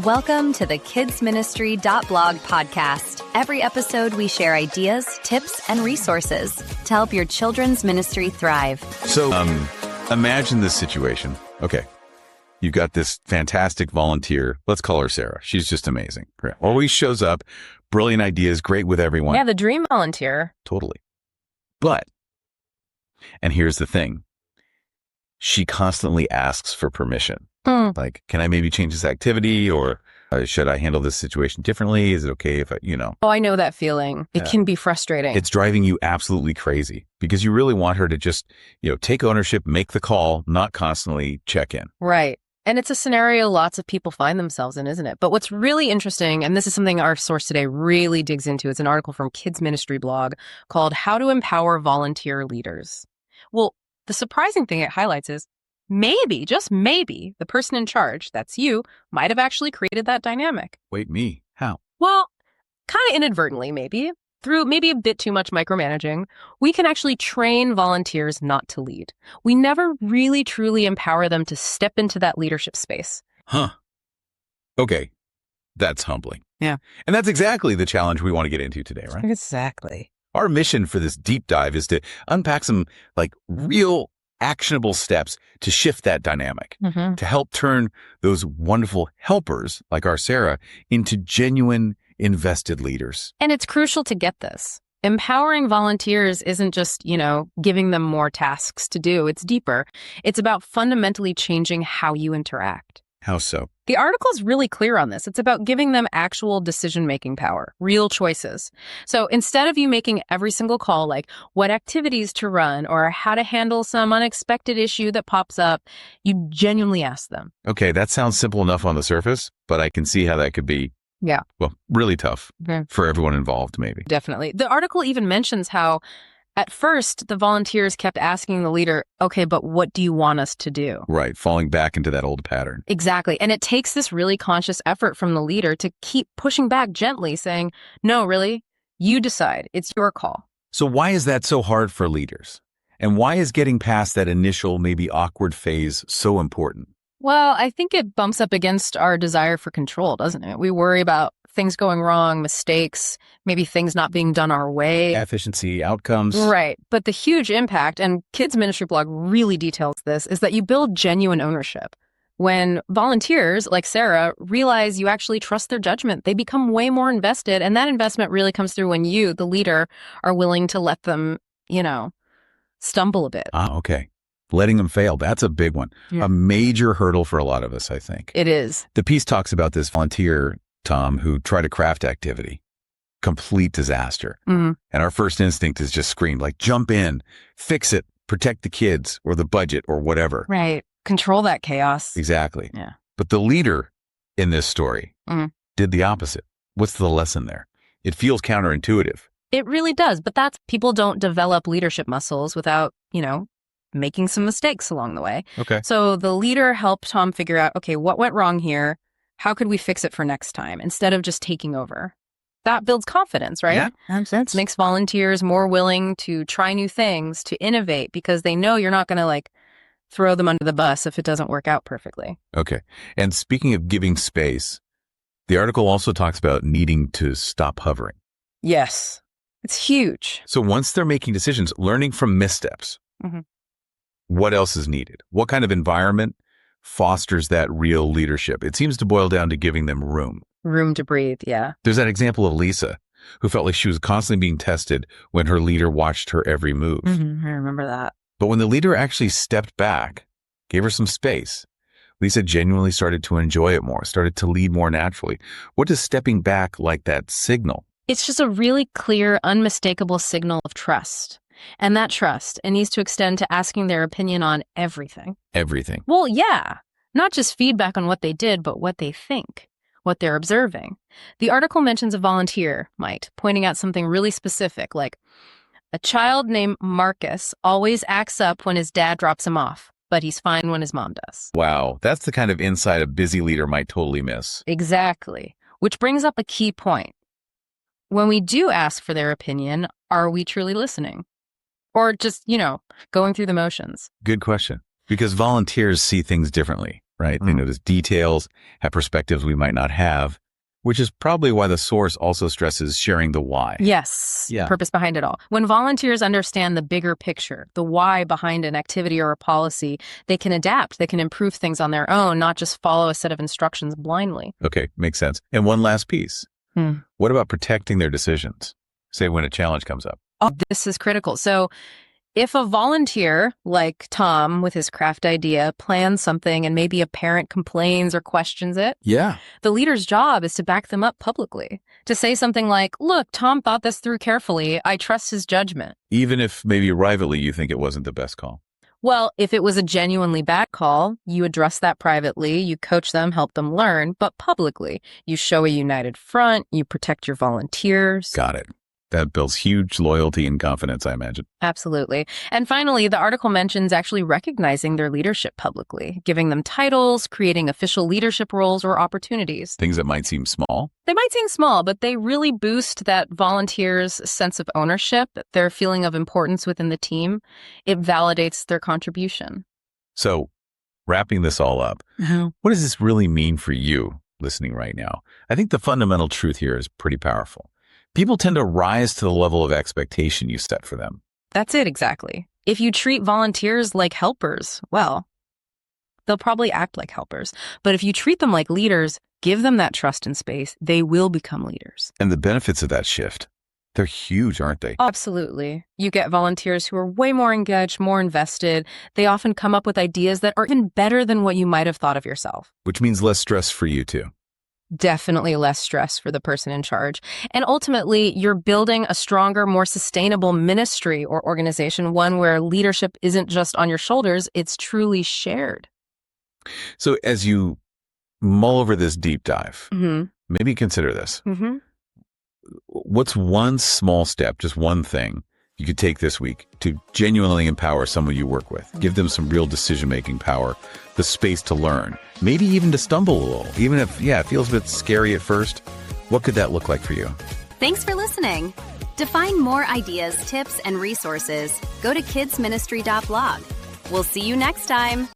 Welcome to the kidsministry.blog podcast. Every episode, we share ideas, tips, and resources to help your children's ministry thrive. So, imagine this situation. Okay. You've got this fantastic volunteer. Let's call her Sarah. She's just amazing. Always shows up, brilliant ideas, great with everyone. Yeah, the dream volunteer. Totally. But, and here's the thing. She constantly asks for permission. Like, can I maybe change this activity, or should I handle this situation differently? Is it okay if Oh, I know that feeling. It can be frustrating. It's driving you absolutely crazy because you really want her to just, take ownership, make the call, not constantly check in. Right. And it's a scenario lots of people find themselves in, isn't it? But what's really interesting, and this is something our source today really digs into, it's an article from Kids Ministry blog called How to Empower Volunteer Leaders. Well, the surprising thing it highlights is maybe, just maybe, the person in charge, that's you, might have actually created that dynamic. Wait, me? How? Well, kind of inadvertently, maybe. Through maybe a bit too much micromanaging, we can actually train volunteers not to lead. We never really truly empower them to step into that leadership space. Huh. Okay. That's humbling. Yeah. And that's exactly the challenge we want to get into today, right? Exactly. Our mission for this deep dive is to unpack some real actionable steps to shift that dynamic, to help turn those wonderful helpers like our Sarah into genuine invested leaders. And it's crucial to get this. Empowering volunteers isn't just, giving them more tasks to do. It's deeper. It's about fundamentally changing how you interact. How so? The article's really clear on this. It's about giving them actual decision-making power, real choices. So instead of you making every single call, like what activities to run or how to handle some unexpected issue that pops up, you genuinely ask them. Okay, that sounds simple enough on the surface, but I can see how that could be, really tough for everyone involved, maybe. Definitely. The article even mentions how at first, the volunteers kept asking the leader, okay, but what do you want us to do? Right, falling back into that old pattern. Exactly. And it takes this really conscious effort from the leader to keep pushing back gently, saying, no, really, you decide. It's your call. So why is that so hard for leaders? And why is getting past that initial, maybe awkward phase so important? Well, I think it bumps up against our desire for control, doesn't it? We worry about things going wrong, mistakes, maybe things not being done our way. Efficiency, outcomes. Right. But the huge impact, and Kids Ministry blog really details this, is that you build genuine ownership. When volunteers like Sarah realize you actually trust their judgment, they become way more invested. And that investment really comes through when you, the leader, are willing to let them, stumble a bit. Ah, okay. Letting them fail. That's a big one. Yeah. A major hurdle for a lot of us, I think. It is. The piece talks about this volunteer, Tom, who tried a craft activity. Complete disaster. And our first instinct is just scream, jump in, fix it, protect the kids or the budget or whatever. Right. Control that chaos. Exactly. Yeah. But the leader in this story did the opposite. What's the lesson there? It feels counterintuitive. It really does. But people don't develop leadership muscles without, making some mistakes along the way. Okay. So the leader helped Tom figure out, okay, what went wrong here? How could we fix it for next time instead of just taking over? That builds confidence, right? Yeah, makes sense. Makes volunteers more willing to try new things, to innovate, because they know you're not going to throw them under the bus if it doesn't work out perfectly. Okay. And speaking of giving space, the article also talks about needing to stop hovering. Yes. It's huge. So once they're making decisions, learning from missteps, what else is needed? What kind of environment fosters that real leadership? It seems to boil down to giving them room. Room to breathe, yeah. There's that example of Lisa, who felt like she was constantly being tested when her leader watched her every move. I remember that. But when the leader actually stepped back, gave her some space, Lisa genuinely started to enjoy it more, started to lead more naturally. What does stepping back like that signal? It's just a really clear, unmistakable signal of trust. And that trust, it needs to extend to asking their opinion on everything. Everything. Well, yeah. Not just feedback on what they did, but what they think, what they're observing. The article mentions a volunteer, pointing out something really specific, like a child named Marcus always acts up when his dad drops him off, but he's fine when his mom does. Wow, that's the kind of insight a busy leader might totally miss. Exactly. Which brings up a key point. When we do ask for their opinion, are we truly listening? Or just, going through the motions? Good question. Because volunteers see things differently. right? They notice details, have perspectives we might not have, which is probably why the source also stresses sharing the why. Yes. Yeah. Purpose behind it all. When volunteers understand the bigger picture, the why behind an activity or a policy, they can adapt. They can improve things on their own, not just follow a set of instructions blindly. Okay, makes sense. And one last piece. What about protecting their decisions? Say when a challenge comes up. Oh, this is critical. So if a volunteer like Tom with his craft idea plans something and maybe a parent complains or questions it, the leader's job is to back them up publicly, to say something like, look, Tom thought this through carefully. I trust his judgment. Even if maybe privately you think it wasn't the best call. Well, if it was a genuinely bad call, you address that privately, you coach them, help them learn, but publicly, you show a united front, you protect your volunteers. Got it. That builds huge loyalty and confidence, I imagine. Absolutely. And finally, the article mentions actually recognizing their leadership publicly, giving them titles, creating official leadership roles or opportunities. Things that might seem small. They might seem small, but they really boost that volunteer's sense of ownership, their feeling of importance within the team. It validates their contribution. So, wrapping this all up, what does this really mean for you listening right now? I think the fundamental truth here is pretty powerful. People tend to rise to the level of expectation you set for them. That's it, exactly. If you treat volunteers like helpers, well, they'll probably act like helpers. But if you treat them like leaders, give them that trust and space, they will become leaders. And the benefits of that shift, they're huge, aren't they? Absolutely. You get volunteers who are way more engaged, more invested. They often come up with ideas that are even better than what you might have thought of yourself. Which means less stress for you too. Definitely less stress for the person in charge. And ultimately, you're building a stronger, more sustainable ministry or organization, one where leadership isn't just on your shoulders, it's truly shared. So as you mull over this deep dive, maybe consider this. What's one small step, just one thing, you could take this week to genuinely empower someone you work with? Give them some real decision-making power, the space to learn, maybe even to stumble a little, even if, it feels a bit scary at first. What could that look like for you? Thanks for listening. To find more ideas, tips, and resources, go to kidsministry.blog. We'll see you next time.